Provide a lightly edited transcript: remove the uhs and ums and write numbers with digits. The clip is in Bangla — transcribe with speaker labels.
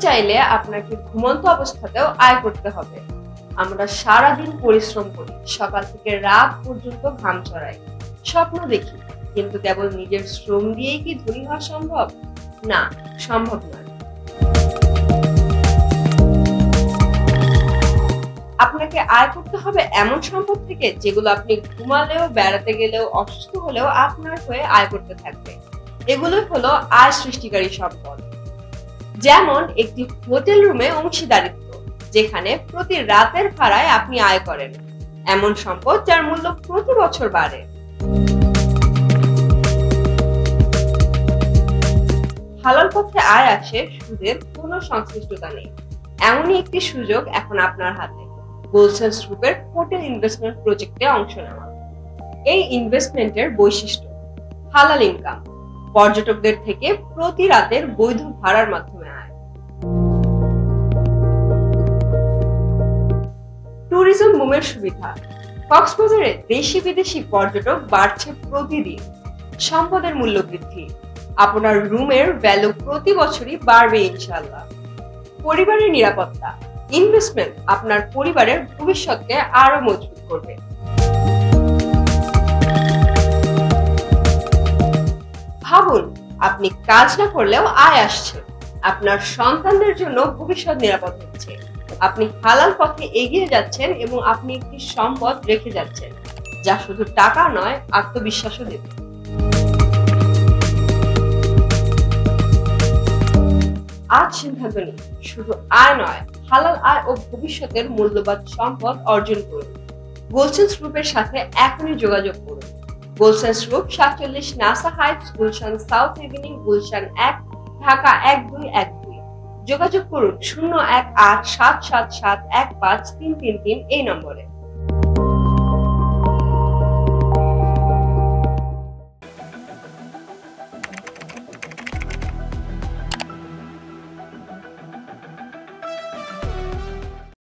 Speaker 1: চাইলে আপনাকে ঘুমন্ত অবস্থাতেও আয় করতে হবে। আমরা সারাদিন পরিশ্রম করি, সকাল থেকে রাত পর্যন্ত ঘাম ঝরাই, স্বপ্ন দেখি, কিন্তু কেবল নিজের শ্রম দিয়েই কি ধনী হওয়া সম্ভব? না, সম্ভব নয়। আপনাকে আয় করতে হবে এমন সম্পদ থেকে যেগুলো আপনি ঘুমালেও, বেড়াতে গেলেও, অসুস্থ হলেও আপনার হয়ে আয় করতে থাকবে। এগুলোই হলো আয় সৃষ্টিকারী সম্পদ। যেমন একটি হোটেল রুমে অংশীদারিত্ব, যেখানে প্রতি রাতের ভাড়ায় আপনি আয় করেন। এমন সম্পদ যার মূল্য প্রতি বছর বাড়ে। হালাল পথে আয় আসে, সুদের কোনো সংশ্লিষ্টতা নেই। এমনই একটি সুযোগ এখন আপনার হাতে। গোল্ডসেন্স গ্রুপের হোটেল ইনভেস্টমেন্ট প্রজেক্টে অংশ নেওয়া। এই ইনভেস্টমেন্টের বৈশিষ্ট্য: হালাল ইনকাম, পর্যটকদের থেকে প্রতি রাতের বৈধ ভাড়ার মাধ্যমে আয়। ট্যুরিজম বুমের সুবিধা: কক্সবাজারে দেশি বিদেশি পর্যটক বাড়ছে প্রতিদিন। সম্পদের মূল্য বৃদ্ধি: আপনার রুমের ভ্যালু প্রতি বছরই বাড়বে ইনশাআল্লাহ। পরিবারের নিরাপত্তা: ইনভেস্টমেন্ট আপনার পরিবারের ভবিষ্যৎকে আরো মজবুত করবে। ভাবুন, আপনি কাজ না করলেও আয় আসছে, আপনার সন্তানদের জন্য ভবিষ্যৎ নিরাপদ হচ্ছে, আপনি হালাল পথে এগিয়ে যাচ্ছেন এবং আপনি একটি সম্পদ রেখে যাচ্ছেন যা শুধু টাকা নয়, আত্মবিশ্বাসও দেবে। আজ সিদ্ধান্ত নিন, শুধু আয় নয়, হালাল আয় ও ভবিষ্যতের মূল্যবান সম্পদ অর্জন করুন। গোল্ডসেন্স গ্রুপের সাথে এখনই যোগাযোগ করুন। Goldsense group, 47 NASA heights, Gulshan south avenue, Gulshan 1, Dhaka 1212। যোগাযোগ করুন 01877715333 এই নম্বরে।